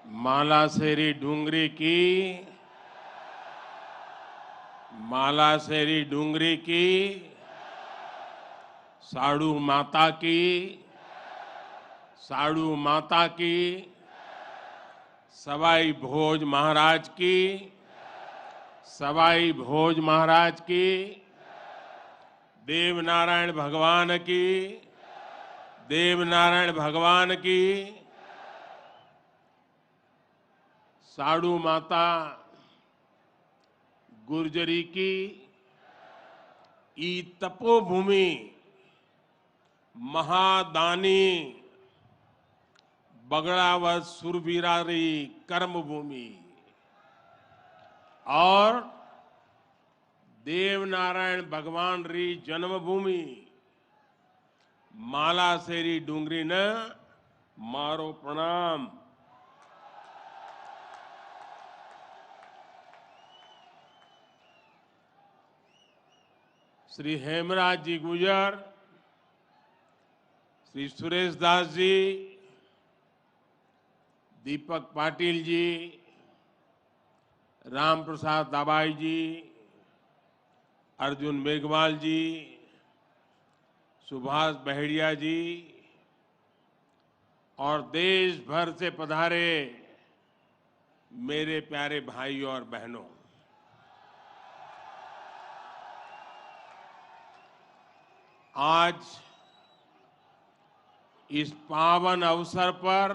मालासेरी डूंगरी की साड़ू माता की सवाई भोज महाराज की देवनारायण भगवान की साड़ू माता गुर्जरी की ई तपोभूमि महादानी बगड़ावत सुरबीरारी कर्मभूमि और देवनारायण भगवान री जन्मभूमि मालासेरी डूंगरी न मारो प्रणाम। श्री हेमराज जी गुजर, श्री सुरेश दास जी, दीपक पाटिल जी, राम प्रसाद दाबाई जी, अर्जुन मेघवाल जी, सुभाष बहेड़िया जी और देश भर से पधारे मेरे प्यारे भाइयों और बहनों, आज इस पावन अवसर पर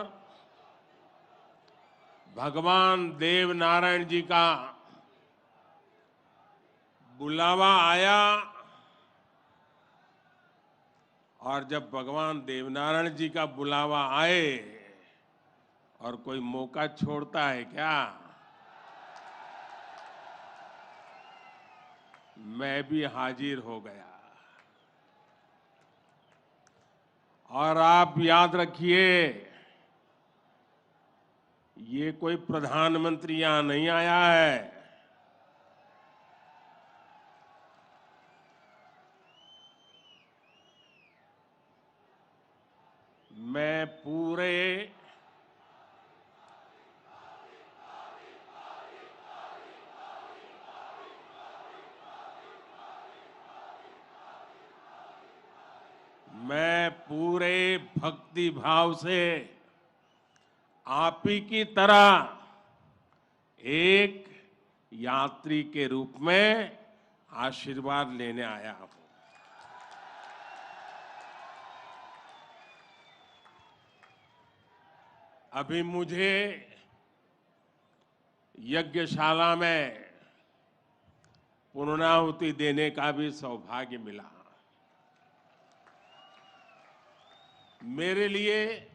भगवान देवनारायण जी का बुलावा आया और जब भगवान देवनारायण जी का बुलावा आए और कोई मौका छोड़ता है क्या? मैं भी हाजिर हो गया। और आप याद रखिए, ये कोई प्रधानमंत्री यहां नहीं आया है। मैं पूरे भक्ति भाव से आप ही की तरह एक यात्री के रूप में आशीर्वाद लेने आया हूं। अभी मुझे यज्ञशाला में पूर्णाहुति देने का भी सौभाग्य मिला। मेरे लिए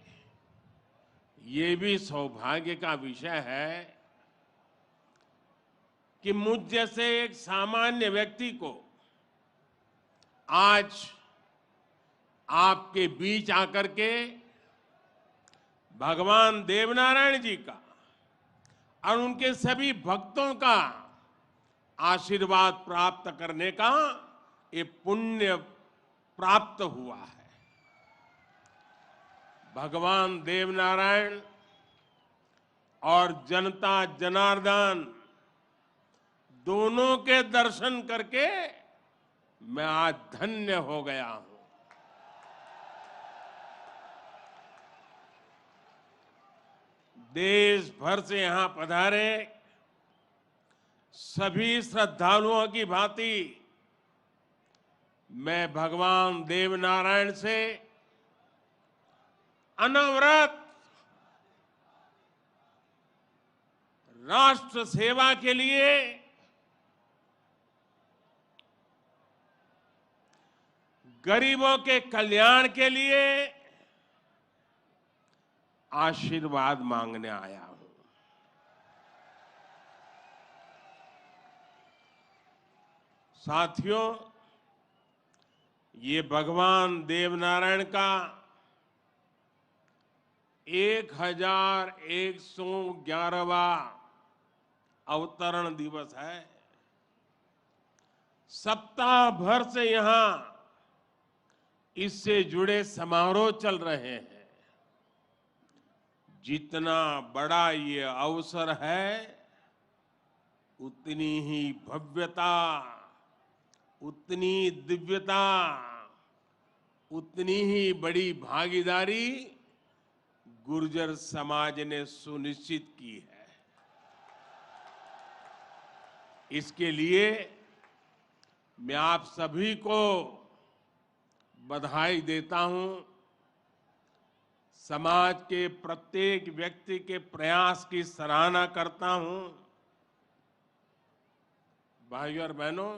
ये भी सौभाग्य का विषय है कि मुझ जैसे एक सामान्य व्यक्ति को आज आपके बीच आकर के भगवान देवनारायण जी का और उनके सभी भक्तों का आशीर्वाद प्राप्त करने का ये पुण्य प्राप्त हुआ है। भगवान देवनारायण और जनता जनार्दन दोनों के दर्शन करके मैं आज धन्य हो गया हूं। देश भर से यहां पधारे सभी श्रद्धालुओं की भांति मैं भगवान देवनारायण से अनवरत राष्ट्र सेवा के लिए गरीबों के कल्याण के लिए आशीर्वाद मांगने आया हूं। साथियों, ये भगवान देवनारायण का 1111वां अवतरण दिवस है। सप्ताह भर से यहां इससे जुड़े समारोह चल रहे हैं। जितना बड़ा ये अवसर है, उतनी ही भव्यता, उतनी दिव्यता, उतनी ही बड़ी भागीदारी गुर्जर समाज ने सुनिश्चित की है। इसके लिए मैं आप सभी को बधाई देता हूं। समाज के प्रत्येक व्यक्ति के प्रयास की सराहना करता हूं। भाइयों और बहनों,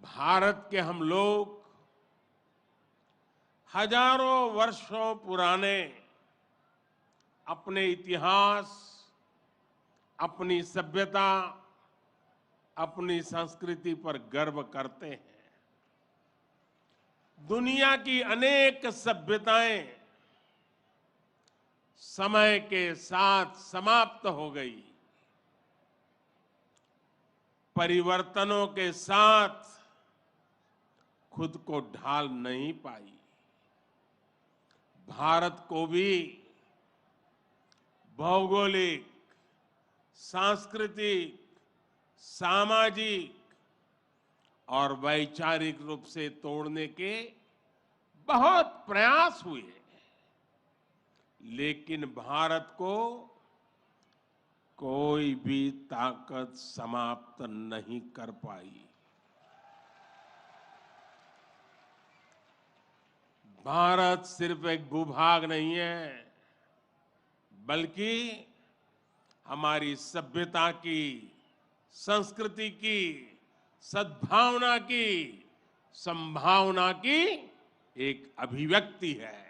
भारत के हम लोग हजारों वर्षों पुराने अपने इतिहास, अपनी सभ्यता, अपनी संस्कृति पर गर्व करते हैं। दुनिया की अनेक सभ्यताएं समय के साथ समाप्त हो गई, परिवर्तनों के साथ खुद को ढाल नहीं पाई। भारत को भी भौगोलिक, सांस्कृतिक, सामाजिक और वैचारिक रूप से तोड़ने के बहुत प्रयास हुए, लेकिन भारत को कोई भी ताकत समाप्त नहीं कर पाई। भारत सिर्फ एक भूभाग नहीं है, बल्कि हमारी सभ्यता की, संस्कृति की, सद्भावना की, संभावना की एक अभिव्यक्ति है।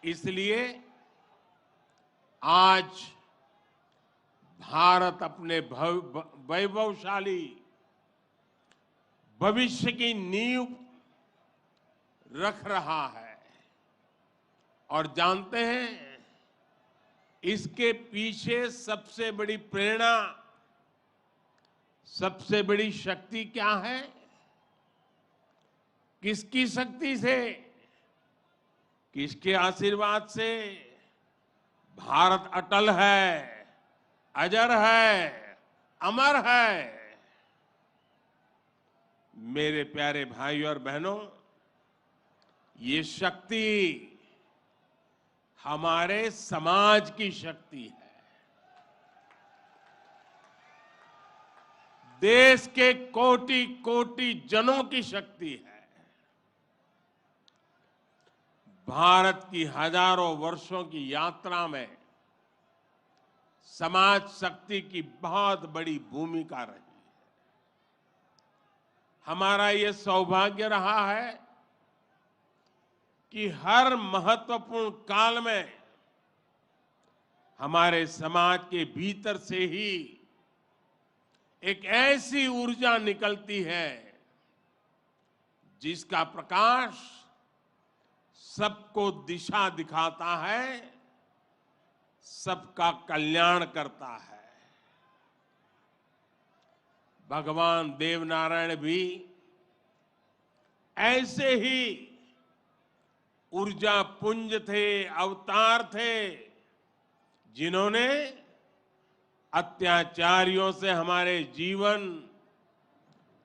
इसलिए आज भारत अपने वैभवशाली भविष्य की नींव रख रहा है। और जानते हैं, इसके पीछे सबसे बड़ी प्रेरणा, सबसे बड़ी शक्ति क्या है? किसकी शक्ति से, किसके आशीर्वाद से? भारत अटल है, अजर है, अमर है। मेरे प्यारे भाइयों और बहनों, ये शक्ति हमारे समाज की शक्ति है। देश के कोटि कोटि जनों की शक्ति है। भारत की हजारों वर्षों की यात्रा में समाज शक्ति की बहुत बड़ी भूमिका रही है। हमारा ये सौभाग्य रहा है कि हर महत्वपूर्ण काल में हमारे समाज के भीतर से ही एक ऐसी ऊर्जा निकलती है जिसका प्रकाश सबको दिशा दिखाता है, सबका कल्याण करता है। भगवान देवनारायण भी ऐसे ही ऊर्जा पुंज थे, अवतार थे, जिन्होंने अत्याचारियों से हमारे जीवन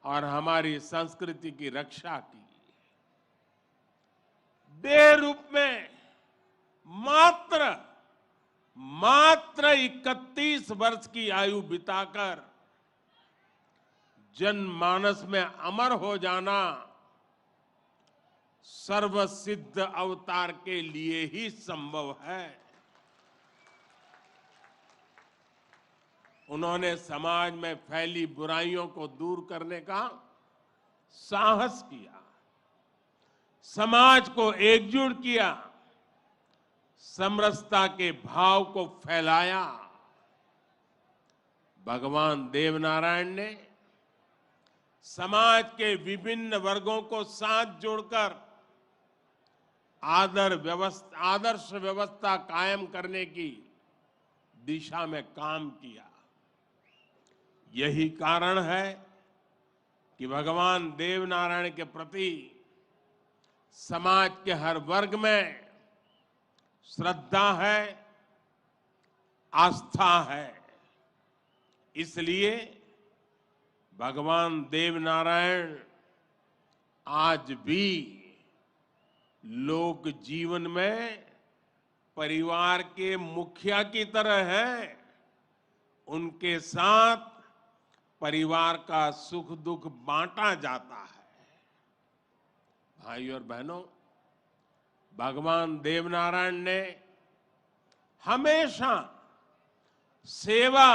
और हमारी संस्कृति की रक्षा की। देह रूप में मात्र 31 वर्ष की आयु बिताकर जनमानस में अमर हो जाना सर्वसिद्ध अवतार के लिए ही संभव है। उन्होंने समाज में फैली बुराइयों को दूर करने का साहस किया, समाज को एकजुट किया, समरसता के भाव को फैलाया। भगवान देवनारायण ने समाज के विभिन्न वर्गों को साथ जोड़कर आदर्श व्यवस्था कायम करने की दिशा में काम किया। यही कारण है कि भगवान देवनारायण के प्रति समाज के हर वर्ग में श्रद्धा है, आस्था है। इसलिए भगवान देवनारायण आज भी लोक जीवन में परिवार के मुखिया की तरह हैं। उनके साथ परिवार का सुख दुख बांटा जाता है। भाई और बहनों, भगवान देवनारायण ने हमेशा सेवा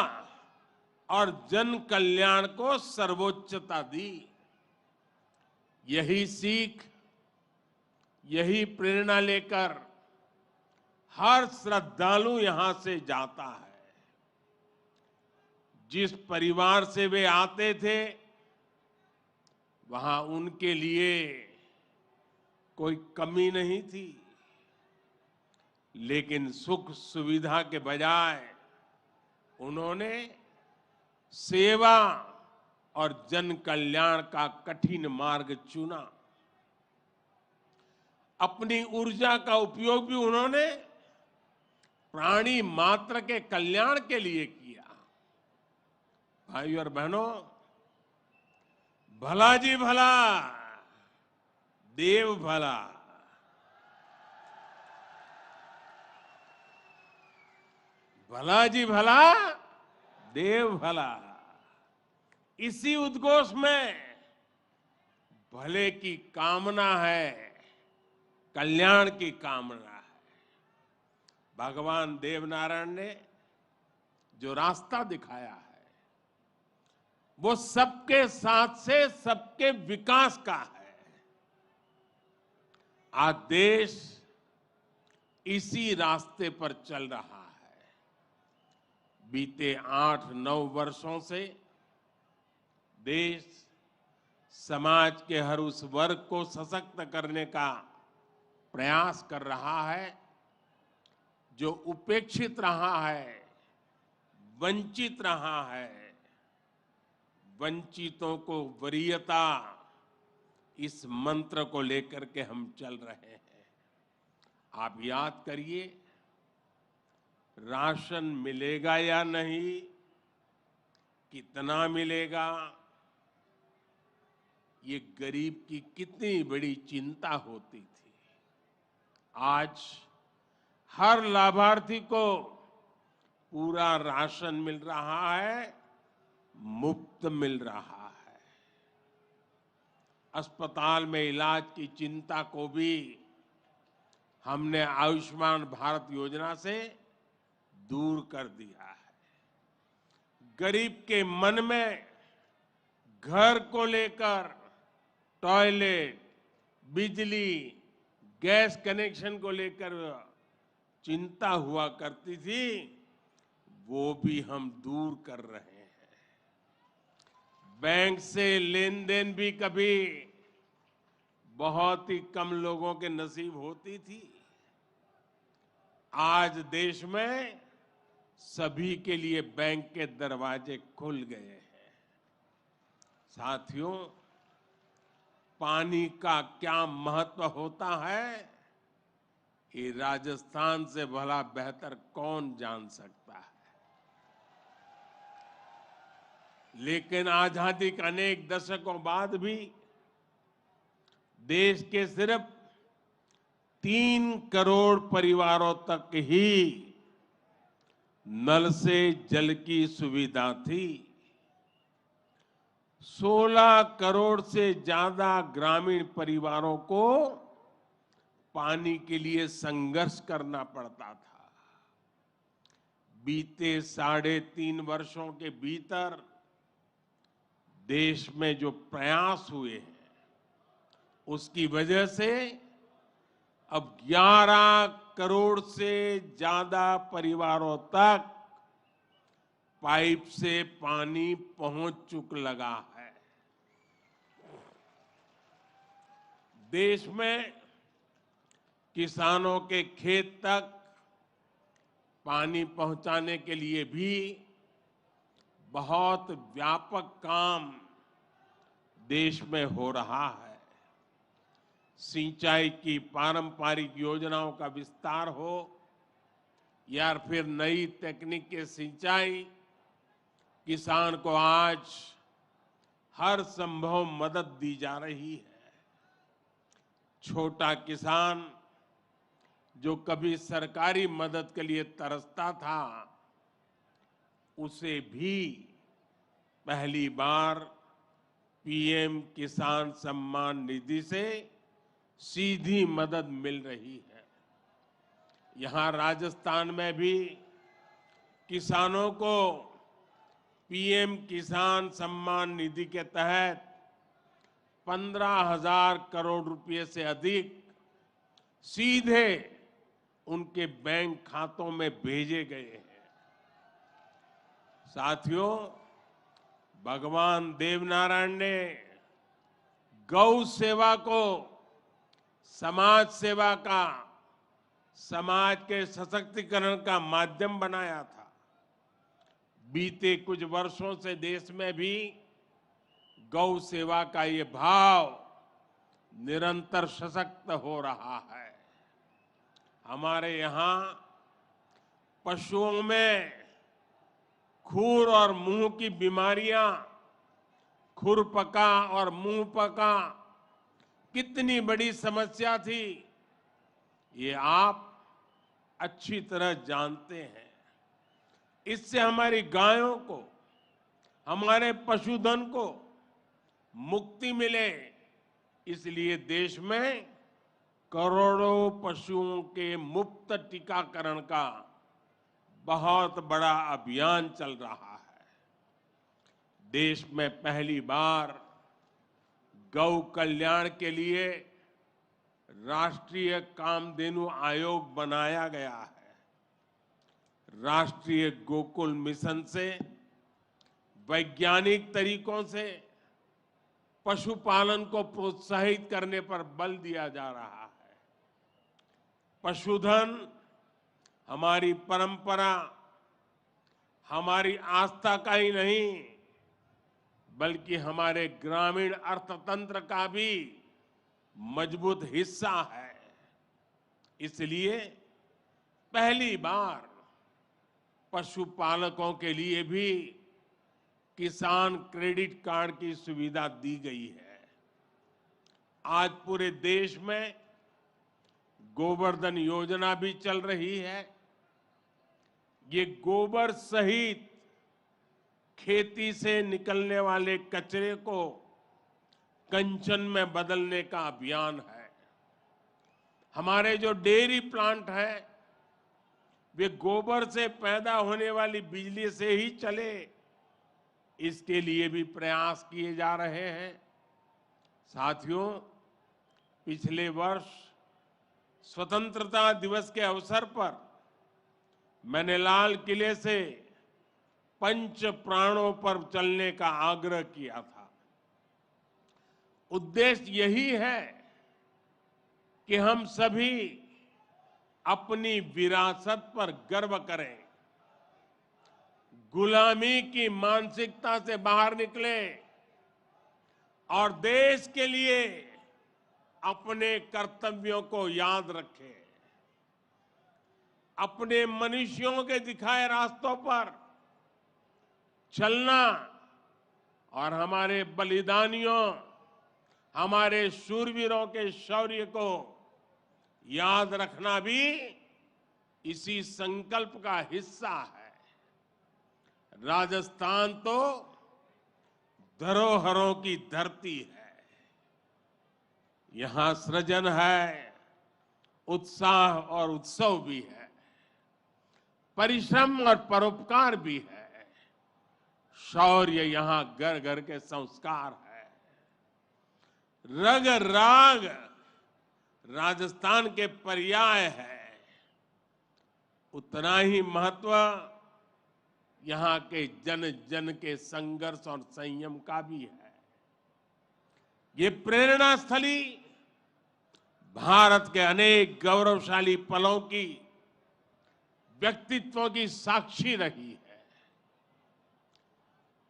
और जन कल्याण को सर्वोच्चता दी। यही सीख, यही प्रेरणा लेकर हर श्रद्धालु यहां से जाता है। जिस परिवार से वे आते थे, वहां उनके लिए कोई कमी नहीं थी, लेकिन सुख सुविधा के बजाय उन्होंने सेवा और जन कल्याण का कठिन मार्ग चुना। अपनी ऊर्जा का उपयोग भी उन्होंने प्राणी मात्र के कल्याण के लिए किया। भाई और बहनों, भला जी भला, देव भला। भला जी भला, देव भला। इसी उद्घोष में भले की कामना है, कल्याण की कामना है। भगवान देवनारायण ने जो रास्ता दिखाया है, वो सबके साथ से सबके विकास का है। आज देश इसी रास्ते पर चल रहा है। बीते 8-9 वर्षों से देश समाज के हर उस वर्ग को सशक्त करने का प्रयास कर रहा है जो उपेक्षित रहा है, वंचित रहा है। वंचितों को वरीयता, इस मंत्र को लेकर के हम चल रहे हैं। आप याद करिए, राशन मिलेगा या नहीं, कितना मिलेगा, ये गरीब की कितनी बड़ी चिंता होती थी। आज हर लाभार्थी को पूरा राशन मिल रहा है, मुफ्त मिल रहा है। अस्पताल में इलाज की चिंता को भी हमने आयुष्मान भारत योजना से दूर कर दिया है। गरीब के मन में घर को लेकर टॉयलेट, बिजली, गैस कनेक्शन को लेकर चिंता हुआ करती थी, वो भी हम दूर कर रहे हैं। बैंक से लेन देन भी कभी बहुत ही कम लोगों के नसीब होती थी। आज देश में सभी के लिए बैंक के दरवाजे खुल गए हैं। साथियों, पानी का क्या महत्व होता है, ये राजस्थान से भला बेहतर कौन जान सकता है। लेकिन आजादी के अनेक दशकों बाद भी देश के सिर्फ 3 करोड़ परिवारों तक ही नल से जल की सुविधा थी। 16 करोड़ से ज्यादा ग्रामीण परिवारों को पानी के लिए संघर्ष करना पड़ता था। बीते 3.5 वर्षों के भीतर देश में जो प्रयास हुए हैं, उसकी वजह से अब 11 करोड़ से ज्यादा परिवारों तक पाइप से पानी पहुंच चुक लगा है। देश में किसानों के खेत तक पानी पहुंचाने के लिए भी बहुत व्यापक काम देश में हो रहा है। सिंचाई की पारंपरिक योजनाओं का विस्तार हो, या फिर नई तकनीक के सिंचाई, किसान को आज हर संभव मदद दी जा रही है। छोटा किसान जो कभी सरकारी मदद के लिए तरसता था, उसे भी पहली बार पीएम किसान सम्मान निधि से सीधी मदद मिल रही है। यहां राजस्थान में भी किसानों को पीएम किसान सम्मान निधि के तहत 15,000 करोड़ रुपए से अधिक सीधे उनके बैंक खातों में भेजे गए हैं। साथियों, भगवान देवनारायण ने गौ सेवा को समाज सेवा का, समाज के सशक्तिकरण का माध्यम बनाया था। बीते कुछ वर्षों से देश में भी गौ सेवा का ये भाव निरंतर सशक्त हो रहा है। हमारे यहाँ पशुओं में खुर और मुंह की बीमारियां, खुरपका और मुंहपका कितनी बड़ी समस्या थी, ये आप अच्छी तरह जानते हैं। इससे हमारी गायों को, हमारे पशुधन को मुक्ति मिले, इसलिए देश में करोड़ों पशुओं के मुफ्त टीकाकरण का बहुत बड़ा अभियान चल रहा है। देश में पहली बार गौ कल्याण के लिए राष्ट्रीय कामधेनु आयोग बनाया गया है। राष्ट्रीय गोकुल मिशन से वैज्ञानिक तरीकों से पशुपालन को प्रोत्साहित करने पर बल दिया जा रहा है। पशुधन हमारी परंपरा, हमारी आस्था का ही नहीं, बल्कि हमारे ग्रामीण अर्थतंत्र का भी मजबूत हिस्सा है। इसलिए पहली बार पशुपालकों के लिए भी किसान क्रेडिट कार्ड की सुविधा दी गई है। आज पूरे देश में गोवर्धन योजना भी चल रही है। ये गोबर सहित खेती से निकलने वाले कचरे को कंचन में बदलने का अभियान है। हमारे जो डेयरी प्लांट है, वे गोबर से पैदा होने वाली बिजली से ही चले, इसके लिए भी प्रयास किए जा रहे हैं। साथियों, पिछले वर्ष स्वतंत्रता दिवस के अवसर पर मैंने लाल किले से पंच प्राणों पर चलने का आग्रह किया था। उद्देश्य यही है कि हम सभी अपनी विरासत पर गर्व करें, गुलामी की मानसिकता से बाहर निकले और देश के लिए अपने कर्तव्यों को याद रखें। अपने मनुष्यों के दिखाए रास्तों पर चलना और हमारे बलिदानियों, हमारे शूरवीरों के शौर्य को याद रखना भी इसी संकल्प का हिस्सा है। राजस्थान तो धरोहरों की धरती है। यहां सृजन है, उत्साह और उत्सव भी है, परिश्रम और परोपकार भी है। शौर्य यहां घर घर के संस्कार है। रग राग राजस्थान के पर्याय है। उतना ही महत्व यहां के जन जन के संघर्ष और संयम का भी है। ये प्रेरणा स्थली भारत के अनेक गौरवशाली पलों की, व्यक्तित्वों की साक्षी रही है।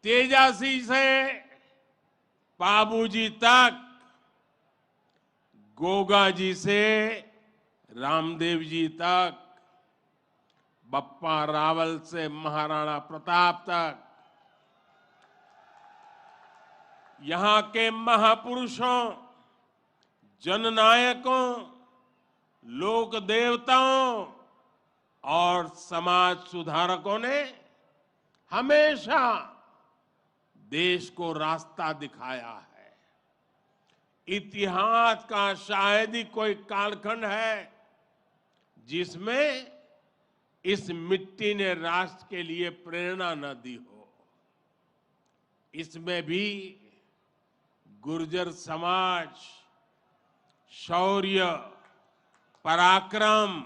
तेजासी से बाबूजी तक, गोगा जी से रामदेव जी तक, बप्पा रावल से महाराणा प्रताप तक यहां के महापुरुषों, जननायकों, लोक देवताओं और समाज सुधारकों ने हमेशा देश को रास्ता दिखाया है। इतिहास का शायद ही कोई कालखंड है जिसमें इस मिट्टी ने राष्ट्र के लिए प्रेरणा न दी हो। इसमें भी गुर्जर समाज शौर्य, पराक्रम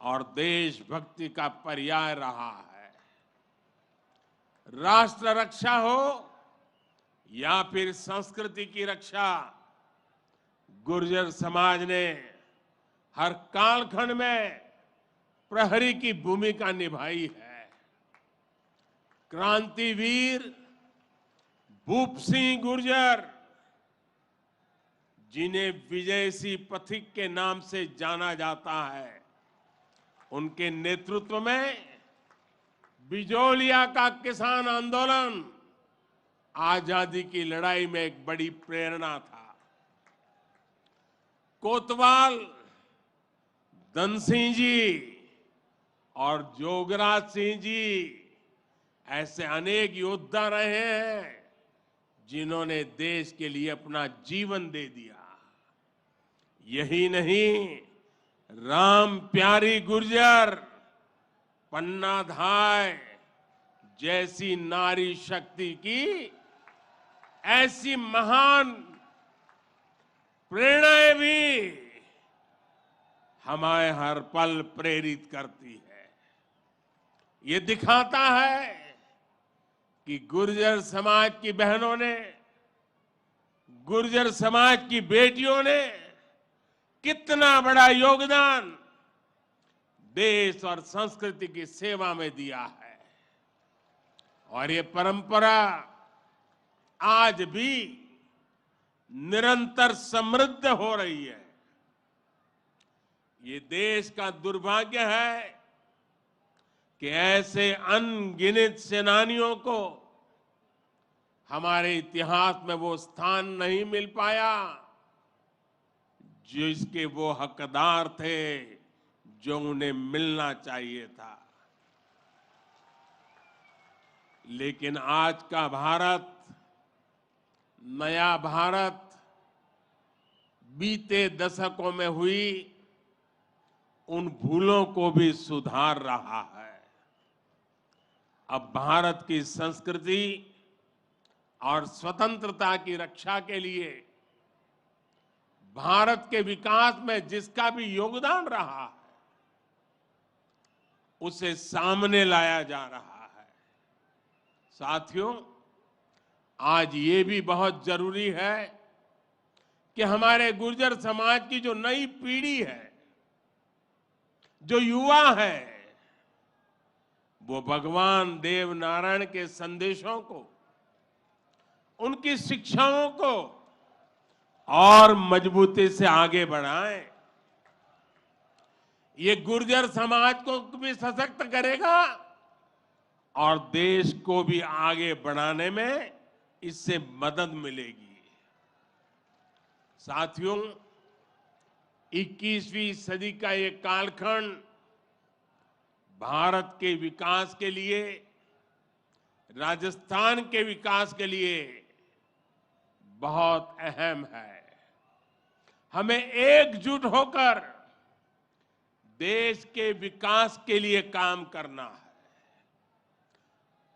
और देशभक्ति का पर्याय रहा है। राष्ट्र रक्षा हो या फिर संस्कृति की रक्षा, गुर्जर समाज ने हर कालखंड में प्रहरी की भूमिका निभाई है। क्रांतिवीर भूप सिंह गुर्जर, जिन्हें विजय सिंह पथिक के नाम से जाना जाता है, उनके नेतृत्व में बिजोलिया का किसान आंदोलन आजादी की लड़ाई में एक बड़ी प्रेरणा था। कोतवाल धन सिंह जी और जोगराज सिंह जी ऐसे अनेक योद्धा रहे हैं जिन्होंने देश के लिए अपना जीवन दे दिया। यही नहीं, राम प्यारी गुर्जर, पन्ना धाय जैसी नारी शक्ति की ऐसी महान प्रेरणाएं भी हमें हर पल प्रेरित करती है। ये दिखाता है कि गुर्जर समाज की बहनों ने, गुर्जर समाज की बेटियों ने कितना बड़ा योगदान देश और संस्कृति की सेवा में दिया है। और ये परंपरा आज भी निरंतर समृद्ध हो रही है। ये देश का दुर्भाग्य है कि ऐसे अनगिनत सेनानियों को हमारे इतिहास में वो स्थान नहीं मिल पाया जिसके वो हकदार थे, जो उन्हें मिलना चाहिए था। लेकिन आज का भारत, नया भारत, बीते दशकों में हुई उन भूलों को भी सुधार रहा है। अब भारत की संस्कृति और स्वतंत्रता की रक्षा के लिए भारत के विकास में जिसका भी योगदान रहा है, उसे सामने लाया जा रहा है। साथियों, आज ये भी बहुत जरूरी है कि हमारे गुर्जर समाज की जो नई पीढ़ी है, जो युवा है, वो भगवान देव नारायण के संदेशों को, उनकी शिक्षाओं को और मजबूती से आगे बढ़ाएं। ये गुर्जर समाज को भी सशक्त करेगा और देश को भी आगे बढ़ाने में इससे मदद मिलेगी। साथियों, 21वीं सदी का ये कालखंड भारत के विकास के लिए, राजस्थान के विकास के लिए बहुत अहम है। हमें एकजुट होकर देश के विकास के लिए काम करना है।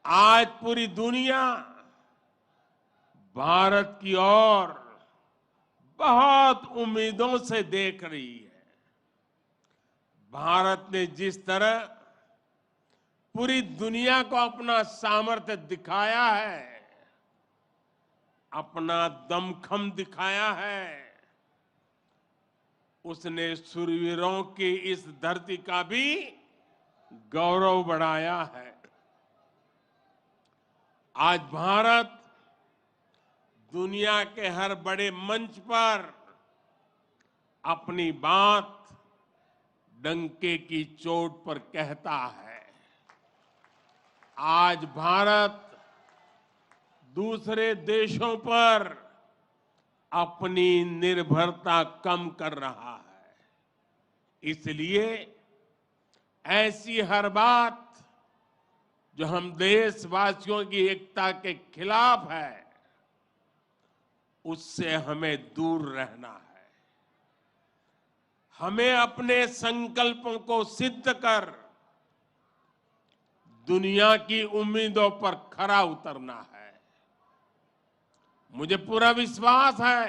आज पूरी दुनिया भारत की ओर बहुत उम्मीदों से देख रही है। भारत ने जिस तरह पूरी दुनिया को अपना सामर्थ्य दिखाया है, अपना दमखम दिखाया है, उसने शूरवीरों की इस धरती का भी गौरव बढ़ाया है। आज भारत दुनिया के हर बड़े मंच पर अपनी बात डंके की चोट पर कहता है, आज भारत दूसरे देशों पर अपनी निर्भरता कम कर रहा है। इसलिए ऐसी हर बात जो हम देशवासियों की एकता के खिलाफ है, उससे हमें दूर रहना है। हमें अपने संकल्पों को सिद्ध कर दुनिया की उम्मीदों पर खरा उतरना है। मुझे पूरा विश्वास है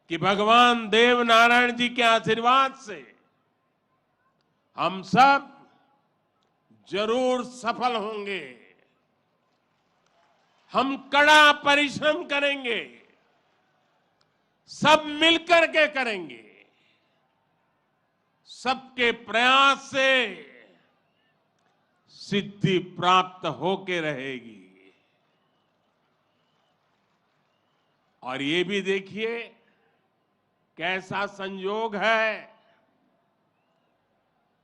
कि भगवान देव नारायण जी के आशीर्वाद से हम सब जरूर सफल होंगे। हम कड़ा परिश्रम करेंगे, सब मिलकर के करेंगे। सबके प्रयास से सिद्धि प्राप्त होके रहेगी। और ये भी देखिए कैसा संयोग है,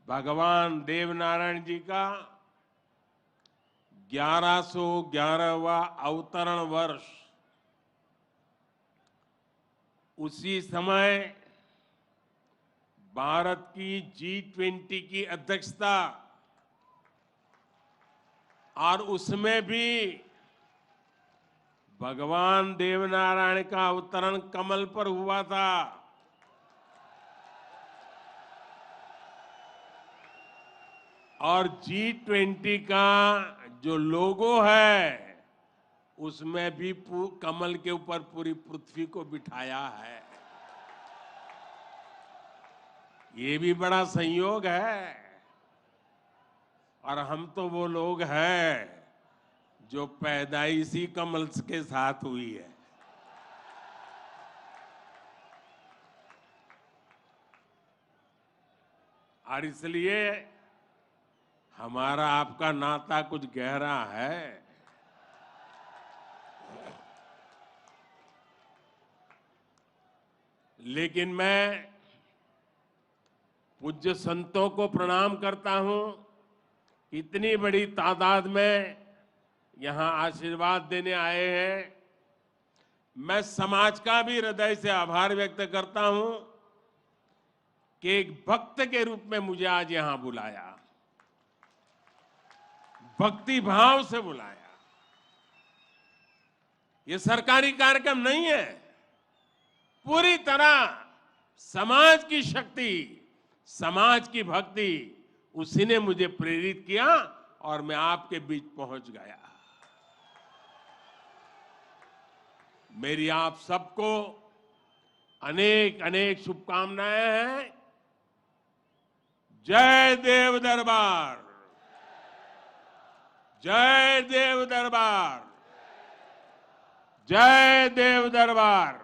भगवान देवनारायण जी का 1111वां अवतरण वर्ष। उसी समय भारत की G20 की अध्यक्षता, और उसमें भी भगवान देवनारायण का अवतरण कमल पर हुआ था। और G20 का जो लोगो है, उसमें भी कमल के ऊपर पूरी पृथ्वी को बिठाया है। ये भी बड़ा संयोग है। और हम तो वो लोग हैं जो पैदाइशी कमल के साथ हुई है। और इसलिए हमारा आपका नाता कुछ गहरा है। लेकिन मैं पूज्य संतों को प्रणाम करता हूं, इतनी बड़ी तादाद में यहां आशीर्वाद देने आए हैं। मैं समाज का भी हृदय से आभार व्यक्त करता हूं कि एक भक्त के रूप में मुझे आज यहां बुलाया, भक्ति भाव से बुलाया। ये सरकारी कार्यक्रम नहीं है, पूरी तरह समाज की शक्ति, समाज की भक्ति, उसी ने मुझे प्रेरित किया और मैं आपके बीच पहुंच गया। मेरी आप सबको अनेक अनेक शुभकामनाएं हैं। जय देव दरबार, जय देव दरबार, जय देव दरबार।